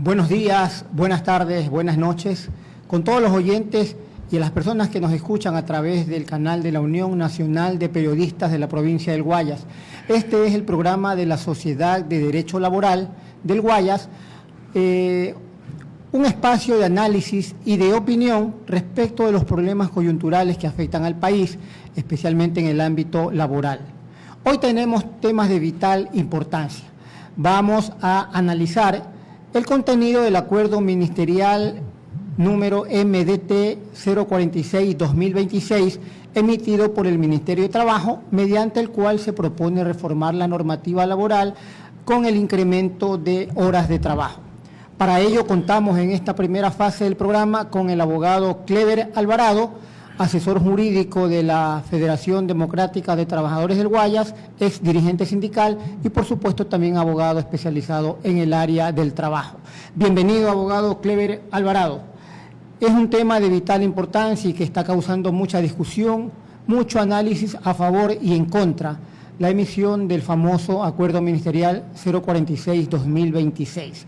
Buenos días, buenas tardes, buenas noches, con todos los oyentes y a las personas que nos escuchan a través del canal de la Unión Nacional de Periodistas de la provincia del Guayas. Este es el programa de la Sociedad de Derecho Laboral del Guayas, un espacio de análisis y de opinión respecto de los problemas coyunturales que afectan al país, especialmente en el ámbito laboral. Hoy tenemos temas de vital importancia. Vamos a analizar el contenido del acuerdo ministerial número MDT 046-2026, emitido por el Ministerio de Trabajo, mediante el cual se propone reformar la normativa laboral con el incremento de horas de trabajo. Para ello contamos en esta primera fase del programa con el abogado Clever Alvarado, asesor jurídico de la Federación Democrática de Trabajadores del Guayas, ex dirigente sindical y por supuesto también abogado especializado en el área del trabajo. Bienvenido, abogado Clever Alvarado. Es un tema de vital importancia y que está causando mucha discusión, mucho análisis a favor y en contra, la emisión del famoso Acuerdo Ministerial 046-2026.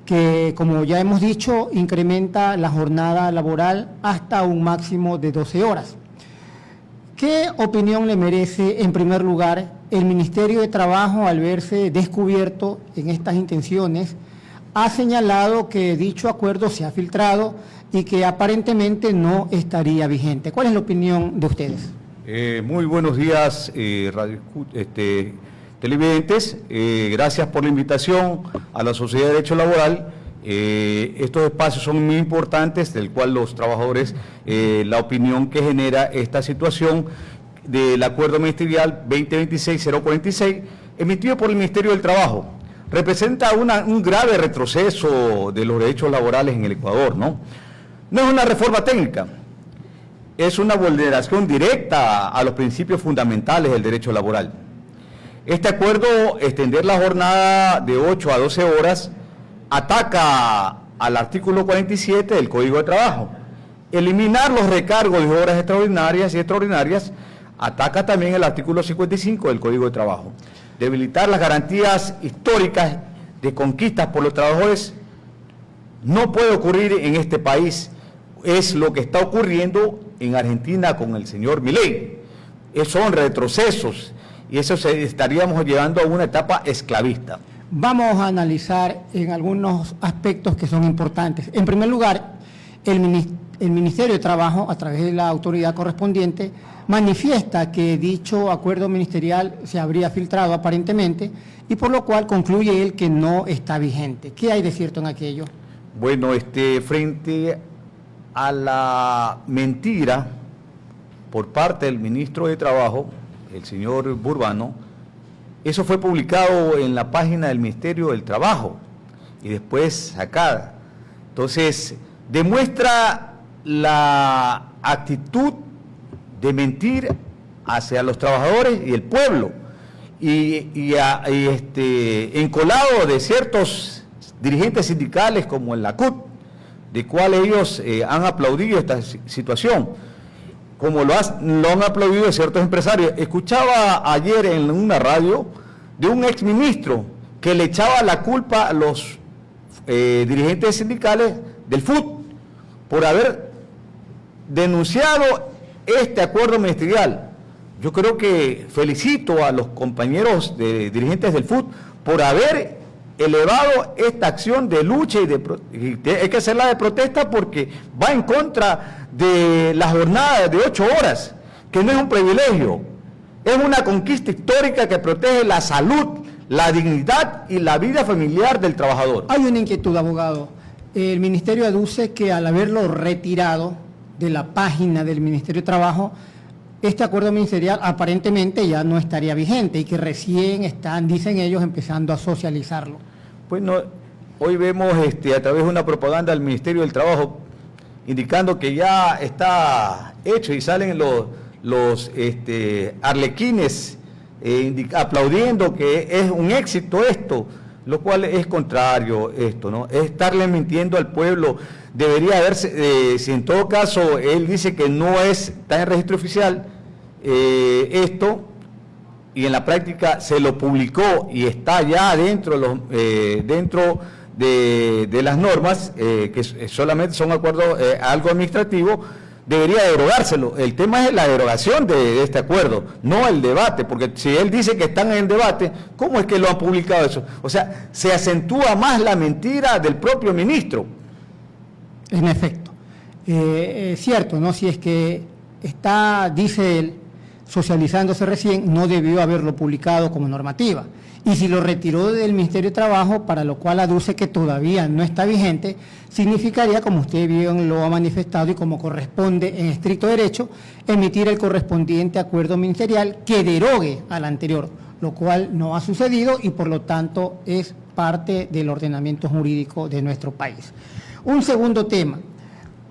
Que, como ya hemos dicho, incrementa la jornada laboral hasta un máximo de 12 horas. ¿Qué opinión le merece, en primer lugar, el Ministerio de Trabajo al verse descubierto en estas intenciones? Ha señalado que dicho acuerdo se ha filtrado y que aparentemente no estaría vigente. ¿Cuál es la opinión de ustedes? Muy buenos días, televidentes, gracias por la invitación a la Sociedad de Derecho Laboral. Estos espacios son muy importantes, del cual los trabajadores, la opinión que genera esta situación del Acuerdo Ministerial 2026-046, emitido por el Ministerio del Trabajo, representa un grave retroceso de los derechos laborales en el Ecuador, ¿no? No es una reforma técnica, es una vulneración directa a los principios fundamentales del derecho laboral. Este acuerdo, extender la jornada de 8 a 12 horas, ataca al artículo 47 del Código de Trabajo. Eliminar los recargos de horas extraordinarias, ataca también el artículo 55 del Código de Trabajo. Debilitar las garantías históricas de conquistas por los trabajadores no puede ocurrir en este país. Es lo que está ocurriendo en Argentina con el señor Milei. Son retrocesos. Y eso estaríamos llevando a una etapa esclavista. Vamos a analizar en algunos aspectos que son importantes. En primer lugar, el Ministerio de Trabajo, a través de la autoridad correspondiente, manifiesta que dicho acuerdo ministerial se habría filtrado aparentemente y por lo cual concluye él que no está vigente. ¿Qué hay de cierto en aquello? Bueno, frente a la mentira por parte del ministro de Trabajo, el señor Burbano, eso fue publicado en la página del Ministerio del Trabajo y después sacada. Entonces, demuestra la actitud de mentir hacia los trabajadores y el pueblo y encolado de ciertos dirigentes sindicales como el ACUT, de cual ellos han aplaudido esta situación, como lo han aplaudido ciertos empresarios. Escuchaba ayer en una radio de un exministro que le echaba la culpa a los dirigentes sindicales del FUT por haber denunciado este acuerdo ministerial. Yo creo que felicito a los compañeros dirigentes del FUT por haber elevado esta acción de lucha y hay que hacerla de protesta porque va en contra de la jornada de 8 horas, que no es un privilegio, es una conquista histórica que protege la salud, la dignidad y la vida familiar del trabajador. Hay una inquietud, abogado. El Ministerio aduce que al haberlo retirado de la página del Ministerio de Trabajo, este acuerdo ministerial aparentemente ya no estaría vigente y que recién están, dicen ellos, empezando a socializarlo. Bueno, hoy vemos a través de una propaganda del Ministerio del Trabajo indicando que ya está hecho y salen los arlequines aplaudiendo que es un éxito esto, lo cual es contrario esto, ¿no? Es estarle mintiendo al pueblo. Debería haberse, si en todo caso él dice que no está en registro oficial esto, y en la práctica se lo publicó y está ya dentro de las normas, que solamente son acuerdos, algo administrativo, debería derogárselo. El tema es la derogación de este acuerdo, no el debate, porque si él dice que están en debate, ¿cómo es que lo han publicado eso? O sea, se acentúa más la mentira del propio ministro. En efecto, es cierto, ¿no? Si es que está, dice él, socializándose recién, no debió haberlo publicado como normativa. Y si lo retiró del Ministerio de Trabajo, para lo cual aduce que todavía no está vigente, significaría, como usted bien lo ha manifestado y como corresponde en estricto derecho, emitir el correspondiente acuerdo ministerial que derogue al anterior, lo cual no ha sucedido y por lo tanto es parte del ordenamiento jurídico de nuestro país. Un segundo tema.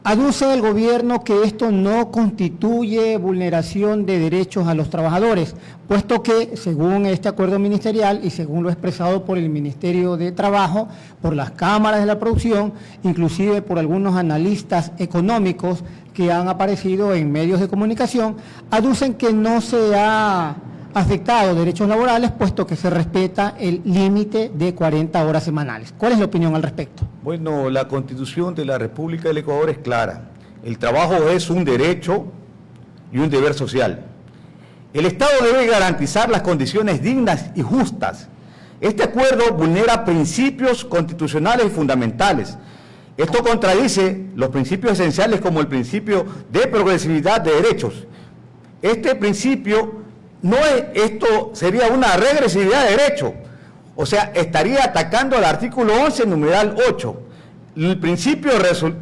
Aduce el gobierno que esto no constituye vulneración de derechos a los trabajadores, puesto que, según este acuerdo ministerial y según lo expresado por el Ministerio de Trabajo, por las cámaras de la producción, inclusive por algunos analistas económicos que han aparecido en medios de comunicación, aducen que no se ha afectado derechos laborales, puesto que se respeta el límite de 40 horas semanales. ¿Cuál es la opinión al respecto? Bueno, la Constitución de la República del Ecuador es clara. El trabajo es un derecho y un deber social. El Estado debe garantizar las condiciones dignas y justas. Este acuerdo vulnera principios constitucionales y fundamentales. Esto contradice los principios esenciales como el principio de progresividad de derechos. Este principio esto sería una regresividad de derecho, o sea, estaría atacando al artículo 11, numeral 8, el principio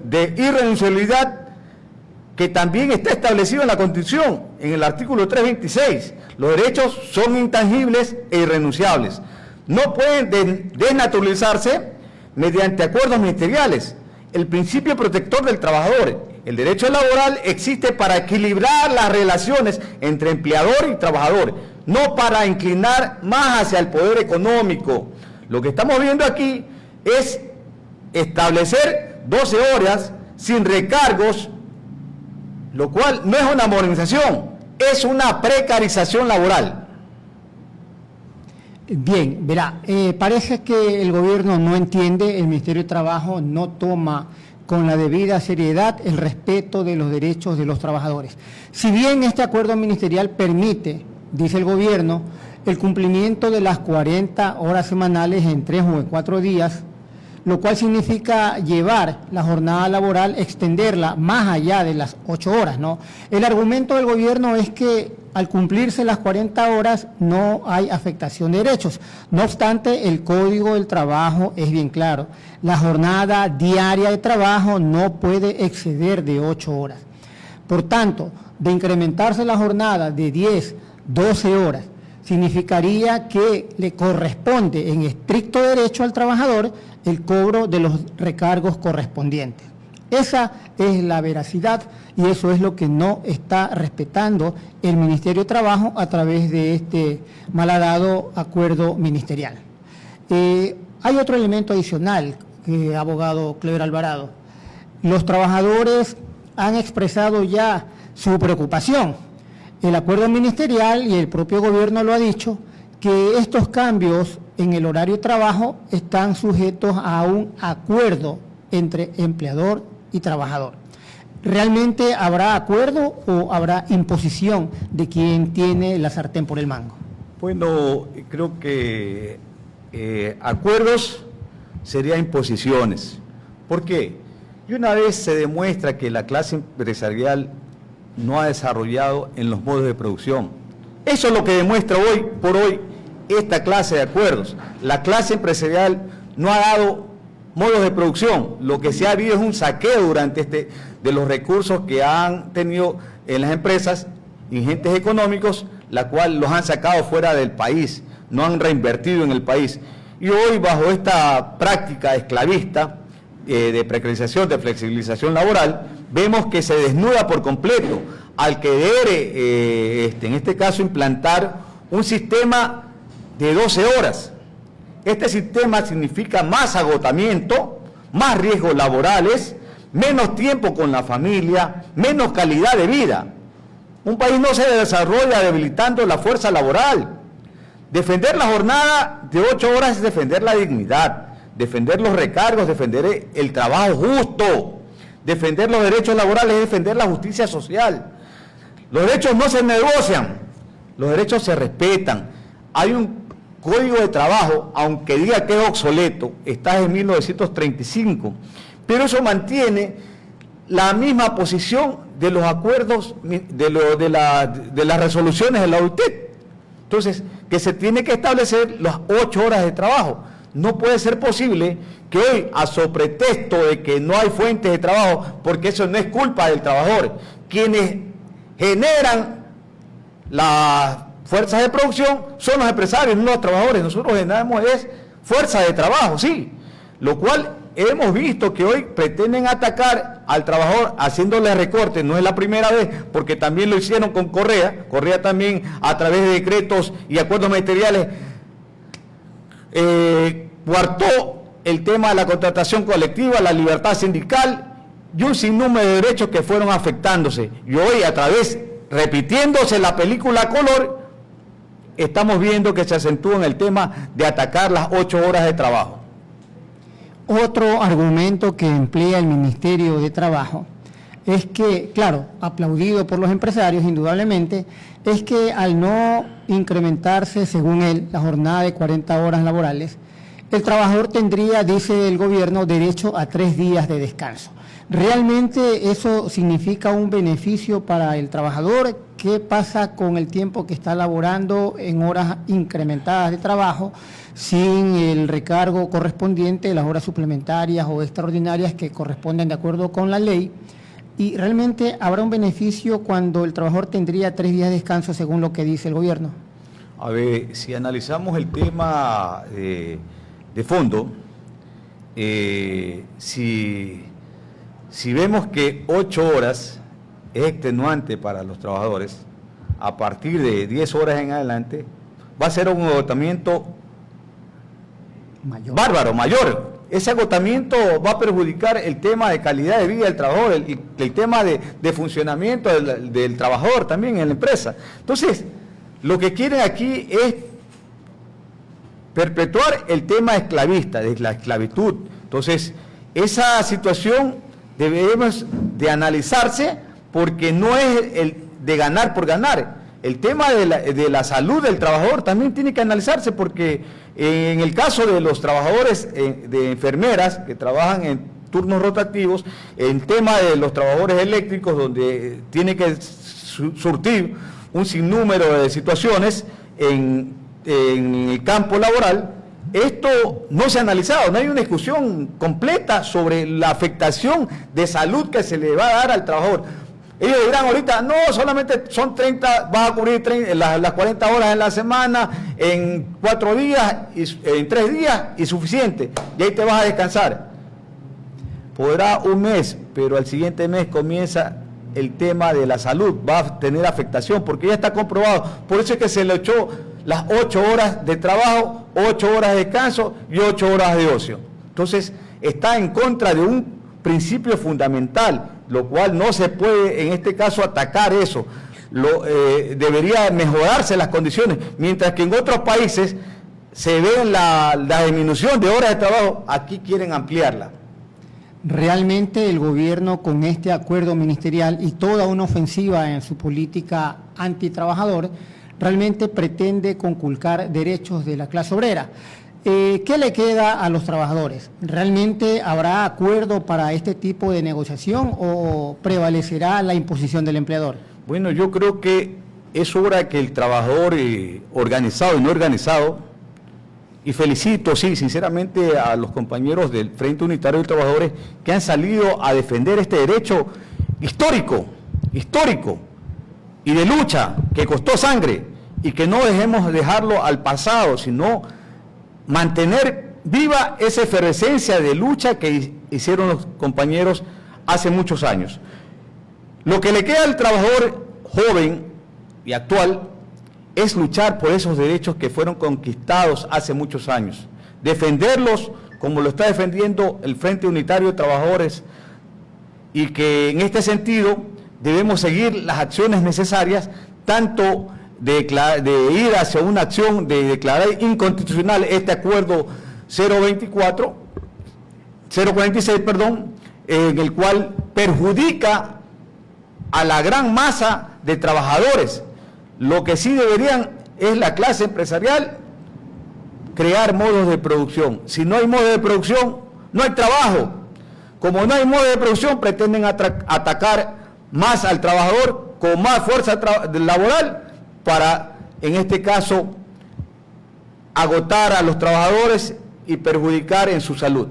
de irrenunciabilidad que también está establecido en la Constitución, en el artículo 326. Los derechos son intangibles e irrenunciables. No pueden desnaturalizarse mediante acuerdos ministeriales. El principio protector del trabajador. El derecho laboral existe para equilibrar las relaciones entre empleador y trabajador, no para inclinar más hacia el poder económico. Lo que estamos viendo aquí es establecer 12 horas sin recargos, lo cual no es una modernización, es una precarización laboral. Bien, verá, parece que el gobierno no entiende, el Ministerio de Trabajo no toma con la debida seriedad el respeto de los derechos de los trabajadores. Si bien este acuerdo ministerial permite, dice el gobierno, el cumplimiento de las 40 horas semanales en 3 o en 4 días, lo cual significa llevar la jornada laboral, extenderla más allá de las 8 horas, ¿no? El argumento del gobierno es que al cumplirse las 40 horas no hay afectación de derechos. No obstante, el Código del Trabajo es bien claro. La jornada diaria de trabajo no puede exceder de 8 horas. Por tanto, de incrementarse la jornada de 10, 12 horas, significaría que le corresponde en estricto derecho al trabajador el cobro de los recargos correspondientes. Esa es la veracidad y eso es lo que no está respetando el Ministerio de Trabajo a través de este malhadado acuerdo ministerial. Hay otro elemento adicional, abogado Cleber Alvarado. Los trabajadores han expresado ya su preocupación. El acuerdo ministerial y el propio gobierno lo ha dicho, que estos cambios en el horario de trabajo están sujetos a un acuerdo entre empleador y trabajador. ¿Realmente habrá acuerdo o habrá imposición de quien tiene la sartén por el mango? Bueno, creo que acuerdos serían imposiciones. ¿Por qué? Y una vez se demuestra que la clase empresarial no ha desarrollado en los modos de producción. Eso es lo que demuestra hoy por hoy esta clase de acuerdos. La clase empresarial no ha dado modos de producción. Lo que se ha habido es un saqueo durante de los recursos que han tenido en las empresas, ingentes económicos, la cual los han sacado fuera del país, no han reinvertido en el país. Y hoy, bajo esta práctica esclavista de precarización, de flexibilización laboral, vemos que se desnuda por completo al querer, en este caso, implantar un sistema de 12 horas. Este sistema significa más agotamiento, más riesgos laborales, menos tiempo con la familia, menos calidad de vida. Un país no se desarrolla debilitando la fuerza laboral. Defender la jornada de 8 horas es defender la dignidad, defender los recargos, defender el trabajo justo, defender los derechos laborales, defender la justicia social. Los derechos no se negocian, los derechos se respetan. Hay un código de trabajo, aunque diga que es obsoleto, está en 1935, pero eso mantiene la misma posición de los acuerdos, de las resoluciones de la OIT. Entonces, que se tiene que establecer las 8 horas de trabajo. No puede ser posible que hoy, a pretexto de que no hay fuentes de trabajo, porque eso no es culpa del trabajador, quienes generan las fuerzas de producción son los empresarios, no los trabajadores. Nosotros generamos es fuerza de trabajo, sí, lo cual hemos visto que hoy pretenden atacar al trabajador haciéndole recortes. No es la primera vez, porque también lo hicieron con Correa. Correa también, a través de decretos y acuerdos ministeriales, coartó el tema de la contratación colectiva, la libertad sindical y un sinnúmero de derechos que fueron afectándose. Y hoy, a través, repitiéndose la película color, estamos viendo que se acentúa en el tema de atacar las 8 horas de trabajo. Otro argumento que emplea el Ministerio de Trabajo es que, claro, aplaudido por los empresarios indudablemente, es que al no incrementarse, según él, la jornada de 40 horas laborales, el trabajador tendría, dice el gobierno, derecho a 3 días de descanso. ¿Realmente eso significa un beneficio para el trabajador? ¿Qué pasa con el tiempo que está laborando en horas incrementadas de trabajo sin el recargo correspondiente, las horas suplementarias o extraordinarias que corresponden de acuerdo con la ley? ¿Y realmente habrá un beneficio cuando el trabajador tendría 3 días de descanso según lo que dice el gobierno? A ver, si analizamos el tema de fondo, si vemos que 8 horas es extenuante para los trabajadores, a partir de 10 horas en adelante, va a ser un agotamiento bárbaro, mayor. Ese agotamiento va a perjudicar el tema de calidad de vida del trabajador, el tema de funcionamiento del trabajador también en la empresa. Entonces, lo que quieren aquí es perpetuar el tema esclavista, de la esclavitud. Entonces, esa situación debemos de analizarse, porque no es el de ganar por ganar. El tema de la salud del trabajador también tiene que analizarse, porque en el caso de los trabajadores de enfermeras que trabajan en turnos rotativos, el tema de los trabajadores eléctricos, donde tiene que surtir un sinnúmero de situaciones en el campo laboral, esto no se ha analizado, no hay una discusión completa sobre la afectación de salud que se le va a dar al trabajador. Ellos dirán ahorita, no, solamente son 30, vas a cubrir las 40 horas en la semana, en 4 días, en 3 días, y suficiente, y ahí te vas a descansar. Podrá un mes, pero al siguiente mes comienza el tema de la salud, va a tener afectación, porque ya está comprobado. Por eso es que se le echó las 8 horas de trabajo, 8 horas de descanso y 8 horas de ocio. Entonces, está en contra de un principio fundamental, lo cual no se puede en este caso atacar eso. Debería mejorarse las condiciones, mientras que en otros países se ve la disminución de horas de trabajo, aquí quieren ampliarla. Realmente el gobierno, con este acuerdo ministerial y toda una ofensiva en su política antitrabajador, realmente pretende conculcar derechos de la clase obrera. ¿Qué le queda a los trabajadores? ¿Realmente habrá acuerdo para este tipo de negociación o prevalecerá la imposición del empleador? Bueno, yo creo que es hora que el trabajador organizado y no organizado, y felicito, sí, sinceramente a los compañeros del Frente Unitario de Trabajadores que han salido a defender este derecho histórico, y de lucha, que costó sangre, y que no dejemos dejarlo al pasado, sino mantener viva esa efervescencia de lucha que hicieron los compañeros hace muchos años. Lo que le queda al trabajador joven y actual es luchar por esos derechos que fueron conquistados hace muchos años, defenderlos como lo está defendiendo el Frente Unitario de Trabajadores, y que en este sentido debemos seguir las acciones necesarias, tanto de ir hacia una acción de declarar inconstitucional este acuerdo 024, 046, perdón, en el cual perjudica a la gran masa de trabajadores. Lo que sí deberían es la clase empresarial crear modos de producción. Si no hay modo de producción, no hay trabajo. Como no hay modo de producción, pretenden atacar más al trabajador con más fuerza laboral para, en este caso, agotar a los trabajadores y perjudicar en su salud.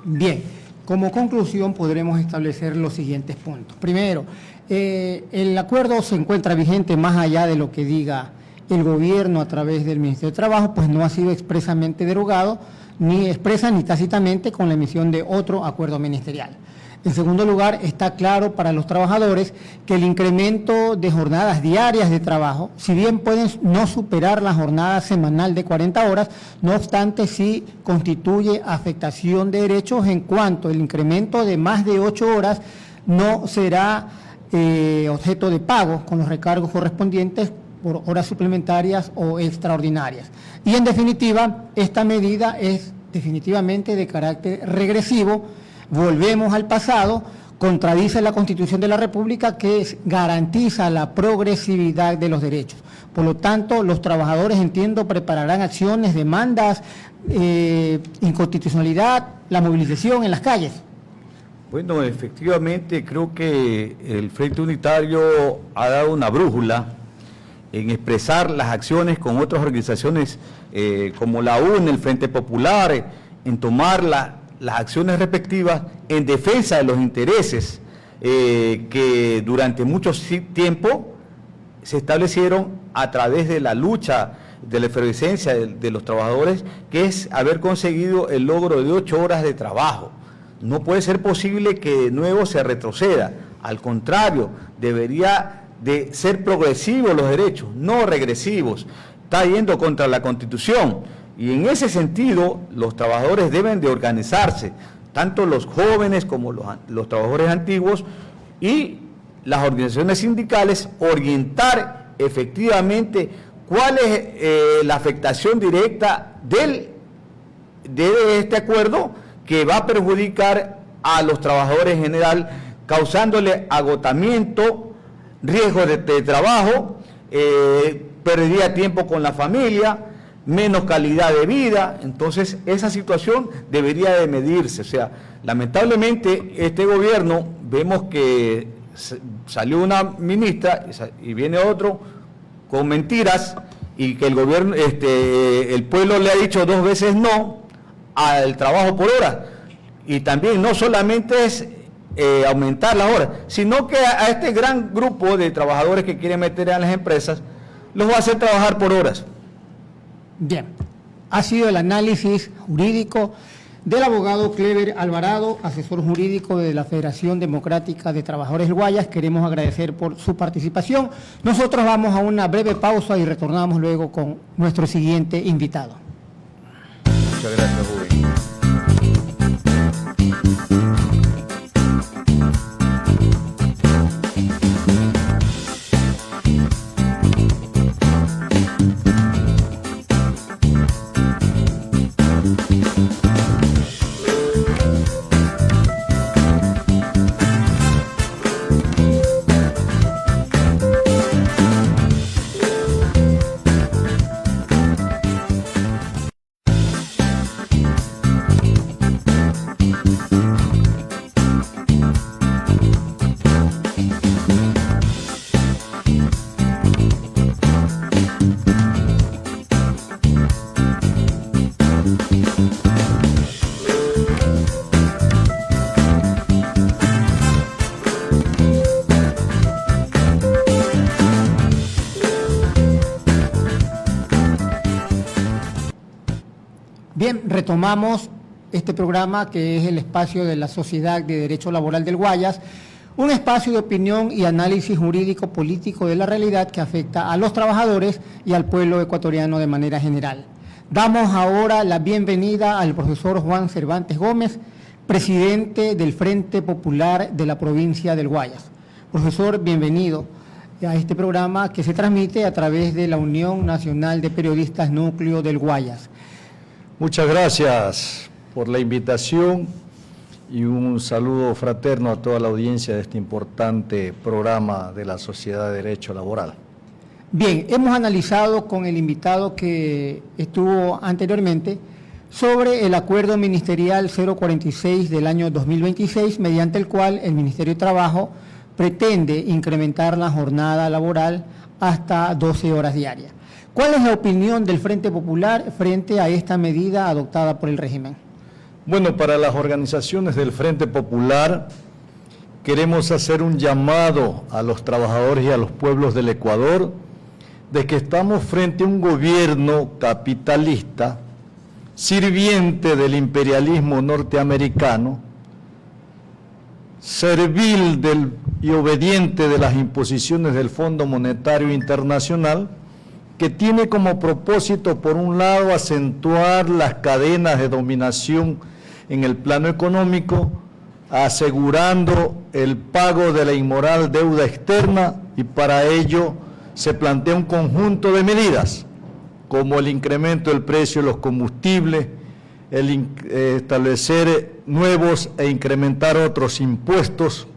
Bien, como conclusión podremos establecer los siguientes puntos. Primero, el acuerdo se encuentra vigente más allá de lo que diga el gobierno a través del Ministerio de Trabajo, pues no ha sido expresamente derogado, ni expresa ni tácitamente con la emisión de otro acuerdo ministerial. En segundo lugar, está claro para los trabajadores que el incremento de jornadas diarias de trabajo, si bien pueden no superar la jornada semanal de 40 horas, no obstante sí constituye afectación de derechos en cuanto el incremento de más de 8 horas no será objeto de pago con los recargos correspondientes por horas suplementarias o extraordinarias. Y en definitiva, esta medida es definitivamente de carácter regresivo. Volvemos al pasado, contradice la Constitución de la República que garantiza la progresividad de los derechos. Por lo tanto, los trabajadores, entiendo, prepararán acciones, demandas, inconstitucionalidad, la movilización en las calles. Bueno, efectivamente creo que el Frente Unitario ha dado una brújula en expresar las acciones con otras organizaciones como la UNE, el Frente Popular, en tomar las acciones respectivas en defensa de los intereses que durante mucho tiempo se establecieron a través de la lucha, de la efervescencia de los trabajadores, que es haber conseguido el logro de 8 horas de trabajo. No puede ser posible que de nuevo se retroceda, al contrario, debería de ser progresivos los derechos, no regresivos. Está yendo contra la Constitución. Y en ese sentido, los trabajadores deben de organizarse, tanto los jóvenes como los trabajadores antiguos y las organizaciones sindicales, orientar efectivamente cuál es la afectación directa de este acuerdo que va a perjudicar a los trabajadores en general, causándole agotamiento, riesgo de trabajo, pérdida tiempo con la familia, menos calidad de vida. Entonces esa situación debería de medirse. O sea, lamentablemente este gobierno, vemos que salió una ministra y viene otro con mentiras, y que el gobierno, el pueblo le ha dicho 2 veces no al trabajo por hora, y también no solamente es aumentar las horas, sino que a este gran grupo de trabajadores que quieren meter a las empresas los va a hacer trabajar por horas. Bien, ha sido el análisis jurídico del abogado Clever Alvarado, asesor jurídico de la Federación Democrática de Trabajadores del Guayas. Queremos agradecer por su participación. Nosotros vamos a una breve pausa y retornamos luego con nuestro siguiente invitado. Muchas gracias, Rubén. Bien, retomamos este programa que es el espacio de la Sociedad de Derecho Laboral del Guayas, un espacio de opinión y análisis jurídico-político de la realidad que afecta a los trabajadores y al pueblo ecuatoriano de manera general. Damos ahora la bienvenida al profesor Juan Cervantes Gómez, presidente del Frente Popular de la provincia del Guayas. Profesor, bienvenido a este programa que se transmite a través de la Unión Nacional de Periodistas Núcleo del Guayas. Muchas gracias por la invitación y un saludo fraterno a toda la audiencia de este importante programa de la Sociedad de Derecho Laboral. Bien, hemos analizado con el invitado que estuvo anteriormente sobre el acuerdo ministerial 046 del año 2026, mediante el cual el Ministerio de Trabajo pretende incrementar la jornada laboral hasta 12 horas diarias. ¿Cuál es la opinión del Frente Popular frente a esta medida adoptada por el régimen? Bueno, para las organizaciones del Frente Popular queremos hacer un llamado a los trabajadores y a los pueblos del Ecuador de que estamos frente a un gobierno capitalista, sirviente del imperialismo norteamericano, servil y obediente de las imposiciones del Fondo Monetario Internacional, que tiene como propósito, por un lado, acentuar las cadenas de dominación en el plano económico, asegurando el pago de la inmoral deuda externa, y para ello se plantea un conjunto de medidas, como el incremento del precio de los combustibles, establecer nuevos e incrementar otros impuestos,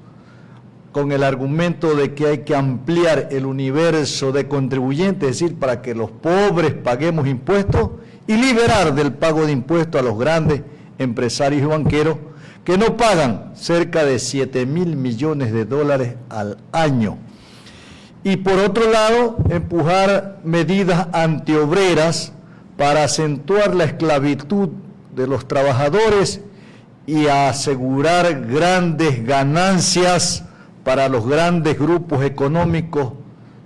con el argumento de que hay que ampliar el universo de contribuyentes, es decir, para que los pobres paguemos impuestos, y liberar del pago de impuestos a los grandes empresarios y banqueros que no pagan cerca de 7.000 millones de dólares al año. Y por otro lado, empujar medidas antiobreras para acentuar la esclavitud de los trabajadores y asegurar grandes ganancias para los grandes grupos económicos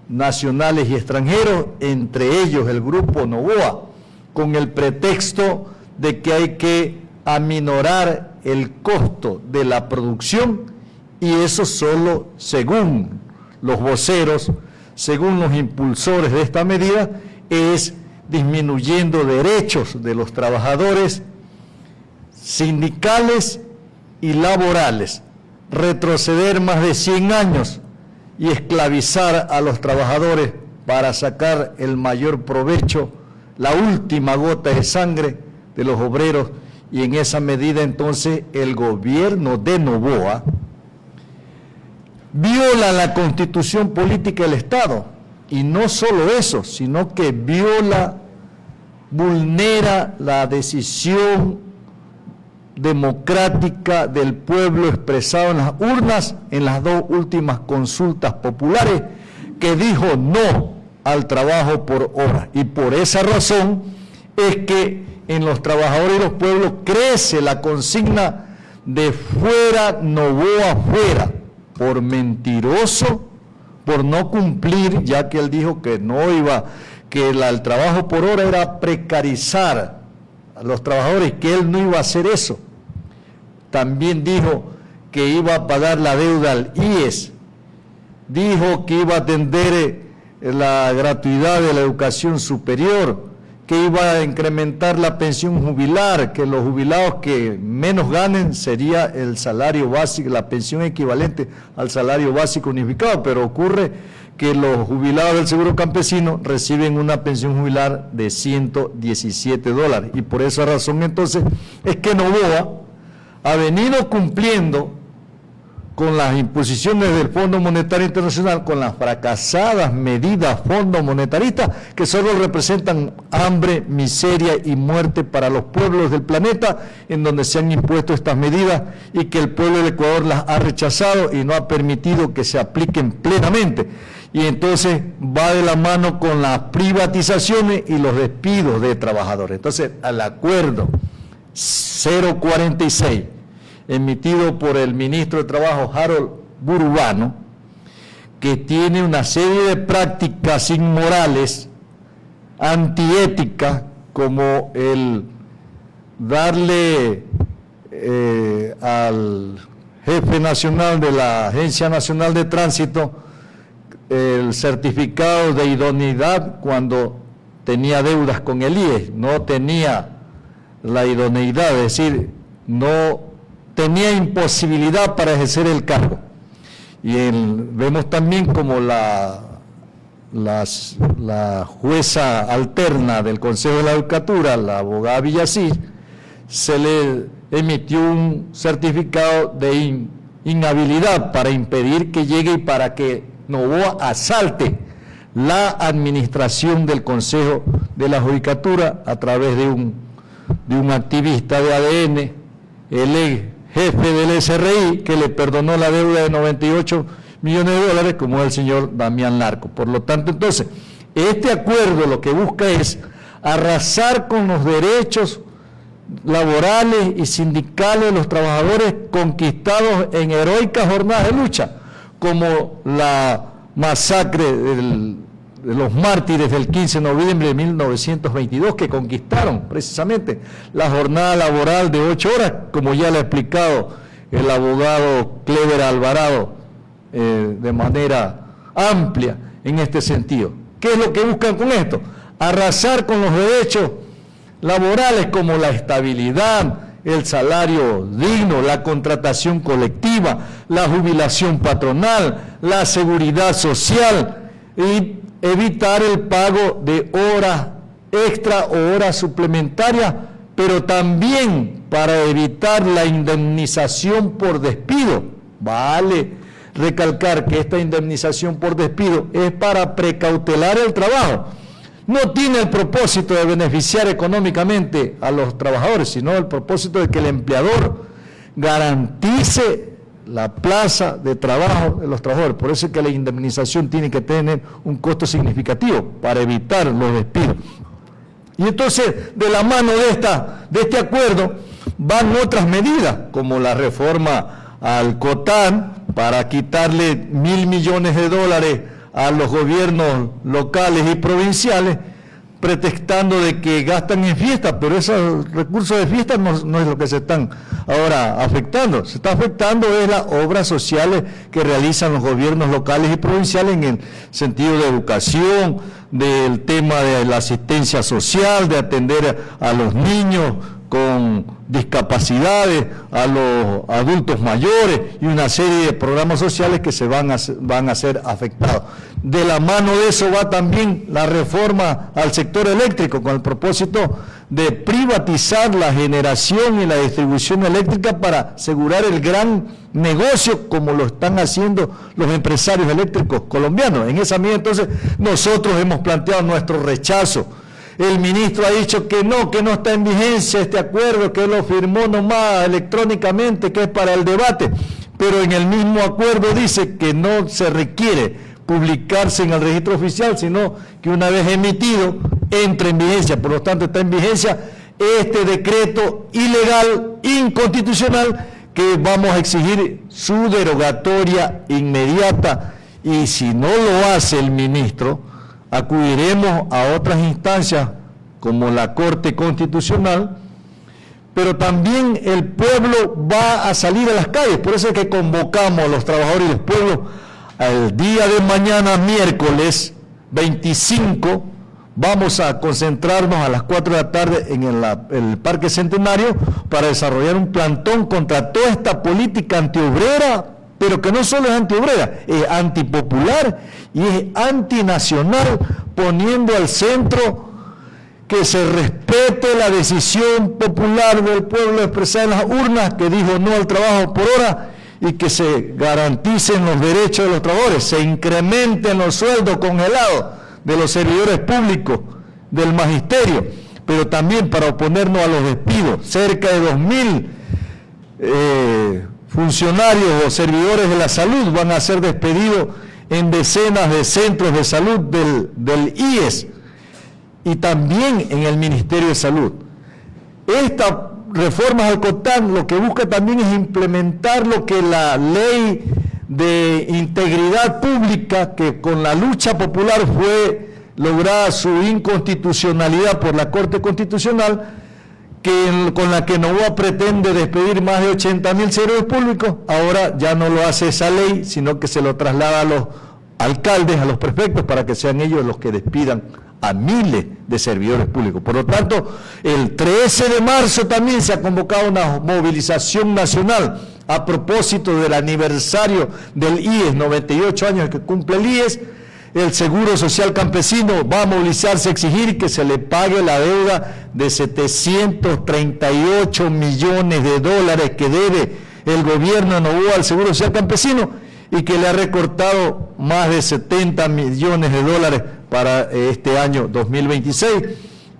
nacionales y extranjeros, entre ellos el Grupo Noboa, con el pretexto de que hay que aminorar el costo de la producción, y eso solo, según los voceros, según los impulsores de esta medida, es disminuyendo derechos de los trabajadores sindicales y laborales, retroceder más de 100 años y esclavizar a los trabajadores para sacar el mayor provecho, la última gota de sangre de los obreros, y en esa medida entonces el gobierno de Noboa viola la Constitución Política del Estado, y no solo eso, sino que vulnera la decisión democrática del pueblo expresado en las urnas en las dos últimas consultas populares, que dijo no al trabajo por hora. Y por esa razón es que en los trabajadores y los pueblos crece la consigna de fuera Noboa fuera, por mentiroso, por no cumplir, ya que él dijo que no iba, que el trabajo por hora era precarizar a los trabajadores, que él no iba a hacer eso. También dijo que iba a pagar la deuda al IES, dijo que iba a atender la gratuidad de la educación superior, que iba a incrementar la pensión jubilar, que los jubilados que menos ganen sería el salario básico, la pensión equivalente al salario básico unificado, pero ocurre que los jubilados del Seguro Campesino reciben una pensión jubilar de $117, y por esa razón entonces es que Noboa ha venido cumpliendo con las imposiciones del Fondo Monetario Internacional, con las fracasadas medidas fondo monetaristas, que solo representan hambre, miseria y muerte para los pueblos del planeta, en donde se han impuesto estas medidas y que el pueblo del Ecuador las ha rechazado y no ha permitido que se apliquen plenamente. Y entonces va de la mano con las privatizaciones y los despidos de trabajadores. Entonces, al acuerdo 046, emitido por el ministro de Trabajo, Harold Burubano, que tiene una serie de prácticas inmorales, antiéticas, como el darle al jefe nacional de la Agencia Nacional de Tránsito el certificado de idoneidad cuando tenía deudas con el IES, no tenía la idoneidad, es decir, no tenía imposibilidad para ejercer el cargo. Y vemos también como la jueza alterna del Consejo de la Judicatura, la abogada Villasís, se le emitió un certificado de inhabilidad para impedir que llegue y para que Novoa asalte la administración del Consejo de la Judicatura a través de un activista de ADN, el ex jefe del SRI, que le perdonó la deuda de 98 millones de dólares, como es el señor Damián Larco. Por lo tanto, entonces, este acuerdo lo que busca es arrasar con los derechos laborales y sindicales de los trabajadores conquistados en heroicas jornadas de lucha, como la masacre de los mártires del 15 de noviembre de 1922, que conquistaron precisamente la jornada laboral de 8 horas, como ya le ha explicado el abogado Clever Alvarado de manera amplia en este sentido. ¿Qué es lo que buscan con esto? Arrasar con los derechos laborales como la estabilidad, el salario digno, la contratación colectiva, la jubilación patronal, la seguridad social y evitar el pago de horas extra o horas suplementarias, pero también para evitar la indemnización por despido. Vale recalcar que esta indemnización por despido es para precautelar el trabajo. No tiene el propósito de beneficiar económicamente a los trabajadores, sino el propósito de que el empleador garantice la plaza de trabajo de los trabajadores. Por eso es que la indemnización tiene que tener un costo significativo para evitar los despidos. Y entonces, de la mano de este acuerdo, van otras medidas, como la reforma al COTAN, para quitarle 1.000 millones de dólares a los gobiernos locales y provinciales, pretextando de que gastan en fiestas, pero esos recursos de fiestas no es lo que se están ahora afectando. Se está afectando es las obras sociales que realizan los gobiernos locales y provinciales en el sentido de educación, del tema de la asistencia social, de atender a los niños con discapacidades, a los adultos mayores y una serie de programas sociales que se van a ser afectados. De la mano de eso va también la reforma al sector eléctrico, con el propósito de privatizar la generación y la distribución eléctrica para asegurar el gran negocio como lo están haciendo los empresarios eléctricos colombianos. En esa medida, entonces, nosotros hemos planteado nuestro rechazo. El ministro ha dicho que no está en vigencia este acuerdo, que él lo firmó nomás electrónicamente, que es para el debate, pero en el mismo acuerdo dice que no se requiere publicarse en el registro oficial, sino que una vez emitido, entra en vigencia. Por lo tanto, está en vigencia este decreto ilegal, inconstitucional, que vamos a exigir su derogatoria inmediata, y si no lo hace el ministro, acudiremos a otras instancias como la Corte Constitucional, pero también el pueblo va a salir a las calles. Por eso es que convocamos a los trabajadores del pueblo al día de mañana, miércoles 25, vamos a concentrarnos a las 4 de la tarde en el Parque Centenario para desarrollar un plantón contra toda esta política antiobrera, pero que no solo es antiobrera, es antipopular y es antinacional, poniendo al centro que se respete la decisión popular del pueblo expresada en las urnas, que dijo no al trabajo por hora, y que se garanticen los derechos de los trabajadores, se incrementen los sueldos congelados de los servidores públicos, del magisterio, pero también para oponernos a los despidos. Cerca de 2.000 funcionarios o servidores de la salud van a ser despedidos en decenas de centros de salud del IES y también en el Ministerio de Salud. Esta reformas al COTAN lo que busca también es implementar lo que la ley de integridad pública, que con la lucha popular fue lograda su inconstitucionalidad por la Corte Constitucional, con la que Novoa pretende despedir más de 80.000 servidores públicos. Ahora ya no lo hace esa ley, sino que se lo traslada a los alcaldes, a los prefectos, para que sean ellos los que despidan a miles de servidores públicos. Por lo tanto, el 13 de marzo también se ha convocado una movilización nacional a propósito del aniversario del IES, 98 años que cumple el IES, el Seguro Social Campesino va a movilizarse a exigir que se le pague la deuda de 738 millones de dólares que debe el gobierno de Novoa al Seguro Social Campesino y que le ha recortado más de 70 millones de dólares para este año 2026,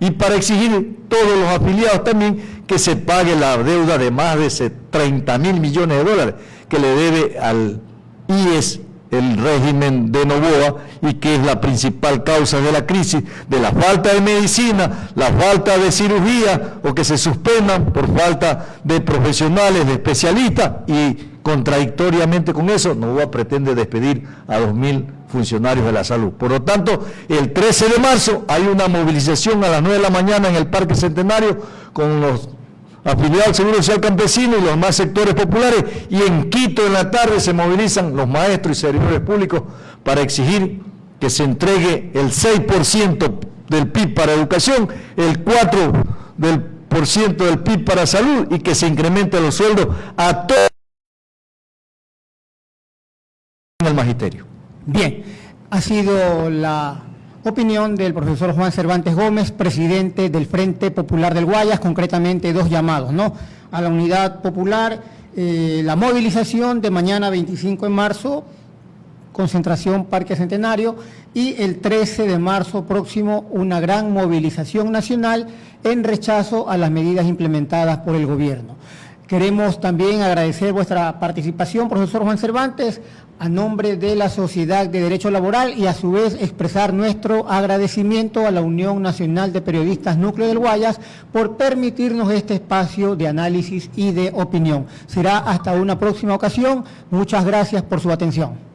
y para exigir todos los afiliados también que se pague la deuda de más de 30.000 millones de dólares que le debe al IES el régimen de Novoa, y que es la principal causa de la crisis, de la falta de medicina, la falta de cirugía, o que se suspendan por falta de profesionales, de especialistas, y contradictoriamente con eso, Novoa pretende despedir a 2.000 funcionarios de la salud. Por lo tanto, el 13 de marzo hay una movilización a las 9 de la mañana en el Parque Centenario con los afiliados al Seguro Social Campesino y los demás sectores populares, y en Quito en la tarde se movilizan los maestros y servidores públicos para exigir que se entregue el 6% del PIB para educación, el 4% del PIB para salud, y que se incrementen los sueldos a todos en el magisterio. Bien, ha sido la opinión del profesor Juan Cervantes Gómez, presidente del Frente Popular del Guayas, concretamente dos llamados, ¿no? A la unidad popular, la movilización de mañana 25 de marzo, concentración Parque Centenario, y el 13 de marzo próximo una gran movilización nacional en rechazo a las medidas implementadas por el gobierno. Queremos también agradecer vuestra participación, profesor Juan Cervantes, a nombre de la Sociedad de Derecho Laboral, y a su vez expresar nuestro agradecimiento a la Unión Nacional de Periodistas Núcleo del Guayas por permitirnos este espacio de análisis y de opinión. Será hasta una próxima ocasión. Muchas gracias por su atención.